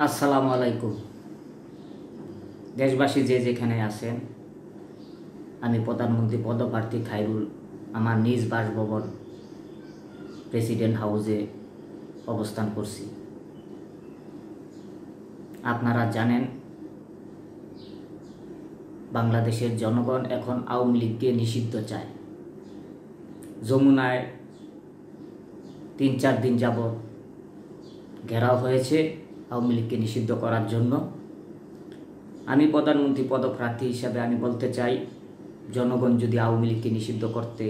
আসসালামু আলাইকুম। দেশবাসী যে যেখানে আছেন, আমি প্রধানমন্ত্রী পদপ্রার্থী খায়রুল আমার নিজ বাসভবন প্রেসিডেন্ট হাউসে অবস্থান করছি। আপনারা জানেন, বাংলাদেশের জনগণ এখন আওয়ামী লীগকে নিষিদ্ধ চায়। যমুনায় 3-4 দিন যাবৎ ঘেরাও হয়েছে আওয়ামী লীগকে নিষিদ্ধ করার জন্য। আমি প্রধানমন্ত্রী পদপ্রার্থী হিসাবে আমি বলতে চাই, জনগণ যদি আওয়ামী লীগকে নিষিদ্ধ করতে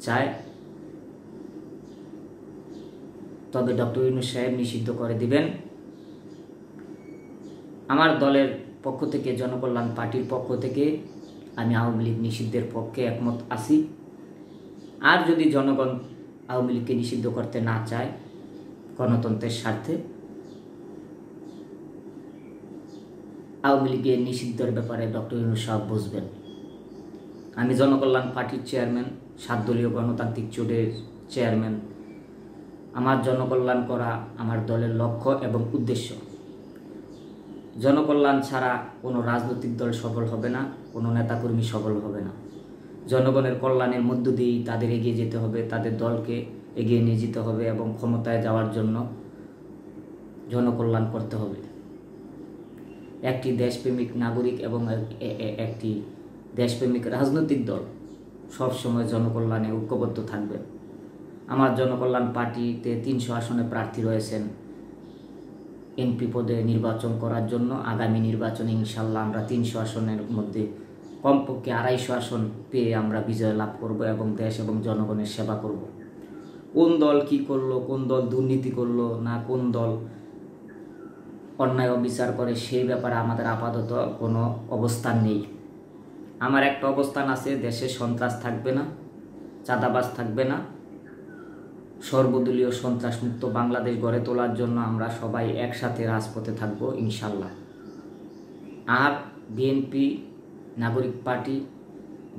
চায় তবে ডক্টর ইউনূস সাহেব নিষিদ্ধ করে দিবেন। আমার দলের পক্ষ থেকে, জনকল্যাণ পার্টির পক্ষ থেকে আমি আওয়ামী লীগ নিষিদ্ধের পক্ষে একমত আছি। আর যদি জনগণ আওয়ামী লীগকে নিষিদ্ধ করতে না চায়, গণতন্ত্রের স্বার্থে আওয়ামী লীগের নিষিদ্ধের ব্যাপারে ডক্টর ইউনূস সাহেব বুঝবেন। আমি জনকল্যাণ পার্টির চেয়ারম্যান, 7 দলীয় গণতান্ত্রিক জোটের চেয়ারম্যান। আমার জনকল্যাণ করা আমার দলের লক্ষ্য এবং উদ্দেশ্য। জনকল্যাণ ছাড়া কোনো রাজনৈতিক দল সফল হবে না, কোনো নেতাকর্মী সফল হবে না। জনগণের কল্যাণের মধ্য দিয়েই তাদের এগিয়ে যেতে হবে, তাদের দলকে এগিয়ে নিয়ে যেতে হবে এবং ক্ষমতায় যাওয়ার জন্য জনকল্যাণ করতে হবে। একটি দেশপ্রেমিক নাগরিক এবং একটি দেশপ্রেমিক রাজনৈতিক দল সবসময় জনকল্যাণে ঐক্যবদ্ধ থাকবে। আমার জনকল্যাণ পার্টিতে 300 আসনে প্রার্থী রয়েছেন এমপি পদে নির্বাচন করার জন্য। আগামী নির্বাচনে ইনশাল্লাহ আমরা 300 আসনের মধ্যে কমপক্ষে 250 আসন পেয়ে আমরা বিজয় লাভ করব এবং দেশ এবং জনগণের সেবা করব। কোন দল কি করলো, কোন দল দুর্নীতি করলো না, কোন দল অন্যায় অবিচার করে, সেই ব্যাপারে আমাদের আপাতত কোনো অবস্থান নেই। আমার একটা অবস্থান আছে, দেশে সন্ত্রাস থাকবে না, চাঁদাবাজ থাকবে না, সর্বদলীয় সন্ত্রাসমুক্ত বাংলাদেশ গড়ে তোলার জন্য আমরা সবাই একসাথে রাজপথে থাকব ইনশাল্লাহ। আর বিএনপি, নাগরিক পার্টি,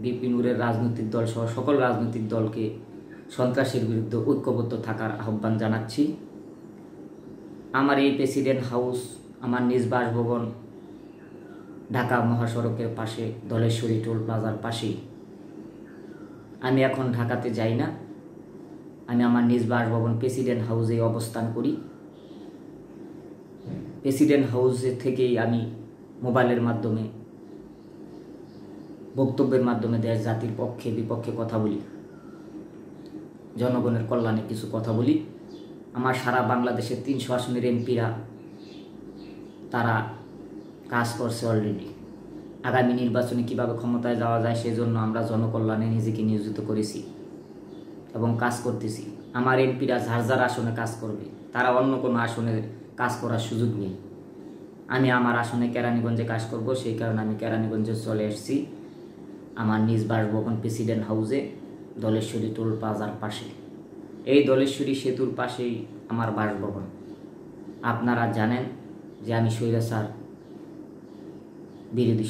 বিপি নূরের রাজনৈতিক দল সহ সকল রাজনৈতিক দলকে সন্ত্রাসের বিরুদ্ধে ঐক্যবদ্ধ থাকার আহ্বান জানাচ্ছি। আমার এই প্রেসিডেন্ট হাউস আমার নিজ বাসভবন ঢাকা মহাসড়কের পাশে, ধলেশ্বরী টোল প্লাজার পাশেই। আমি এখন ঢাকাতে যাই না, আমি আমার নিজ বাসভবন প্রেসিডেন্ট হাউসে অবস্থান করি। প্রেসিডেন্ট হাউসে থেকেই আমি মোবাইলের মাধ্যমে, বক্তব্যের মাধ্যমে দেশ জাতির পক্ষে বিপক্ষে কথা বলি, জনগণের কল্যাণে কিছু কথা বলি। আমার সারা বাংলাদেশের 300 আসনের এমপিরা তারা কাজ করছে অলরেডি। আগামী নির্বাচনে কিভাবে ক্ষমতায় যাওয়া যায় সেজন্য আমরা জনকল্যাণে নিজেকে নিয়োজিত করেছি এবং কাজ করতেছি। আমার এমপিরা যার যার আসনে কাজ করবে, তারা অন্য কোনো আসনে কাজ করার সুযোগ নেই। আমি আমার আসনে কেরানীগঞ্জে কাজ করব, সেই কারণে আমি কেরানীগঞ্জে চলে এসেছি আমার নিজ বাসভবন প্রেসিডেন্ট হাউসে, ধলেশ্বরী টোল প্লাজার পাশে। এই ধলেশ্বরী সেতুর পাশেই আমার বাসভবন। আপনারা জানেন যে আমি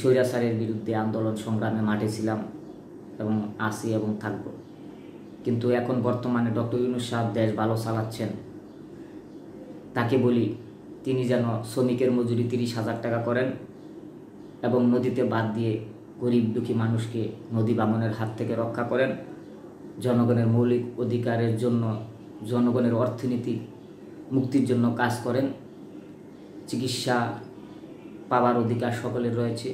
স্বৈরাচারের বিরুদ্ধে আন্দোলন সংগ্রামে মাঠে ছিলাম এবং আছি এবং থাকব। কিন্তু এখন বর্তমানে ডক্টর ইউনূস সাহেব দেশ ভালো চালাচ্ছেন। তাকে বলি তিনি যেন শ্রমিকের মজুরি 30,000 টাকা করেন এবং নদীতে বাদ দিয়ে গরিব দুঃখী মানুষকে নদী ভাঙনের হাত থেকে রক্ষা করেন। জনগণের মৌলিক অধিকারের জন্য, জনগণের অর্থনীতি মুক্তির জন্য কাজ করেন। চিকিৎসা পাওয়ার অধিকার সকলের রয়েছে।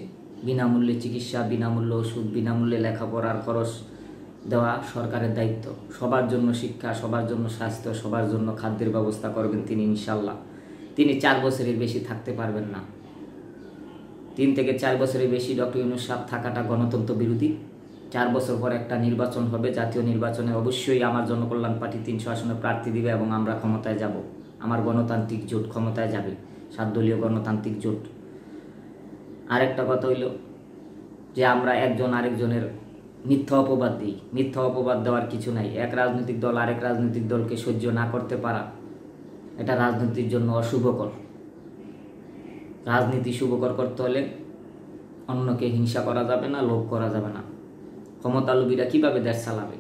বিনামূল্যে চিকিৎসা, বিনামূল্যে ওষুধ, বিনামূল্যে লেখাপড়ার খরচ দেওয়া সরকারের দায়িত্ব। সবার জন্য শিক্ষা, সবার জন্য স্বাস্থ্য, সবার জন্য খাদ্যের ব্যবস্থা করবেন তিনি ইনশাল্লাহ। তিনি 4 বছরের বেশি থাকতে পারবেন না। 3 থেকে 4 বছরের বেশি ডক্টর ইউনূস সাহেব থাকাটা গণতন্ত্র বিরোধী। 4 বছর পর একটা নির্বাচন হবে, জাতীয় নির্বাচনে অবশ্যই আমার জনকল্যাণ পার্টি 300 আসনে প্রার্থী দিবে এবং আমরা ক্ষমতায় যাব। আমার গণতান্ত্রিক জোট ক্ষমতায় যাবে, 7 দলীয় গণতান্ত্রিক জোট। আরেকটা কথা হইল যে আমরা একজন আরেকজনের মিথ্যা অপবাদ দিই। মিথ্যা অপবাদ দেওয়ার কিছু নাই। এক রাজনৈতিক দল আরেক রাজনৈতিক দলকে সহ্য না করতে পারা, এটা রাজনীতির জন্য অশুভকর। রাজনীতি শুভকর করতে হলে অন্যকে হিংসা করা যাবে না, লোভ করা যাবে না। ক্ষমতা লোভীরা কীভাবে দেশ চালাবে?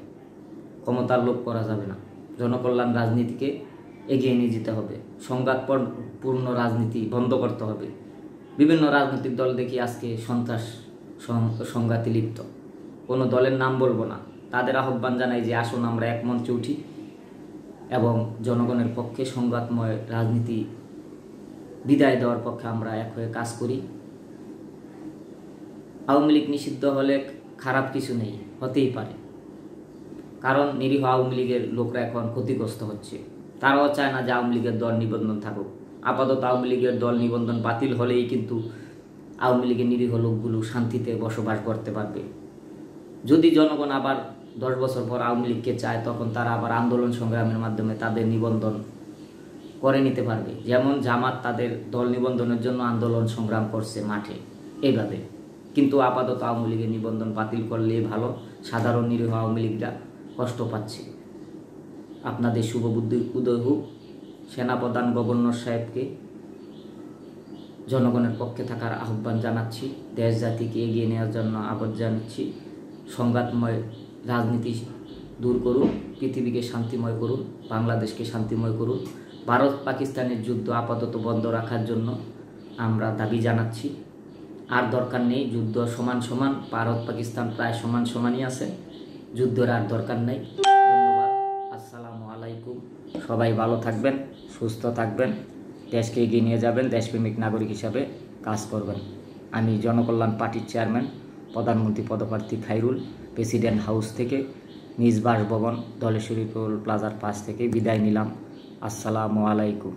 ক্ষমতার লোভ করা যাবে না। জনকল্যাণ রাজনীতিকে এগিয়ে নিয়ে যেতে হবে। সংঘাতপূর্ণ রাজনীতি বন্ধ করতে হবে। বিভিন্ন রাজনৈতিক দল দেখি আজকে সন্ত্রাস সংঘাতে লিপ্ত। কোনো দলের নাম বলবো না, তাদের আহ্বান জানাই যে আসুন আমরা এক মঞ্চে উঠি এবং জনগণের পক্ষে সংঘাতময় রাজনীতি বিদায় দেওয়ার পক্ষে আমরা এক হয়ে কাজ করি। আওয়ামী লীগ নিষিদ্ধ হলে খারাপ কিছু নেই, হতেই পারে, কারণ নিরীহ আওয়ামী লীগের লোকরা এখন ক্ষতিগ্রস্ত হচ্ছে। তারাও চায় না যে আওয়ামী লীগের দল নিবন্ধন থাকুক। আপাতত আওয়ামী লীগের দল নিবন্ধন বাতিল হলেই কিন্তু আওয়ামী লীগের নিরীহ লোকগুলো শান্তিতে বসবাস করতে পারবে। যদি জনগণ আবার 10 বছর পর আওয়ামী লীগকে চায়, তখন তারা আবার আন্দোলন সংগ্রামের মাধ্যমে তাদের নিবন্ধন করে নিতে পারবে। যেমন জামাত তাদের দল নিবন্ধনের জন্য আন্দোলন সংগ্রাম করছে মাঠে, এইভাবে। কিন্তু আপাতত আওয়ামী লীগের নিবন্ধন বাতিল করলেই ভালো, সাধারণ নিরীহ আওয়ামী লীগরা কষ্ট পাচ্ছে। আপনাদের শুভ বুদ্ধি উদয় হোক। সেনাপ্রধান গভর্নর সাহেবকে জনগণের পক্ষে থাকার আহ্বান জানাচ্ছি, দেশ জাতিকে এগিয়ে নেওয়ার জন্য আহ্বান জানাচ্ছি। সংঘাতময় রাজনীতি দূর করুন, পৃথিবীকে শান্তিময় করুন, বাংলাদেশকে শান্তিময় করুন। ভারত পাকিস্তানের যুদ্ধ আপাতত বন্ধ রাখার জন্য আমরা দাবি জানাচ্ছি। আর দরকার নেই যুদ্ধ, সমান সমান ভারত পাকিস্তান প্রায় সমান সমানই আছে, যুদ্ধের আর দরকার নেই। ধন্যবাদ, আসসালামু আলাইকুম। সবাই ভালো থাকবেন, সুস্থ থাকবেন, দেশকে এগিয়ে নিয়ে যাবেন, দেশপ্রেমিক নাগরিক হিসাবে কাজ করবেন। আমি জনকল্যাণ পার্টির চেয়ারম্যান, প্রধানমন্ত্রী পদপ্রার্থী খাইরুল, প্রেসিডেন্ট হাউস থেকে, নিজ বাসভবন ধলেশ্বরী টোল প্লাজার পাশ থেকে বিদায় নিলাম। আসসালামু আলাইকুম।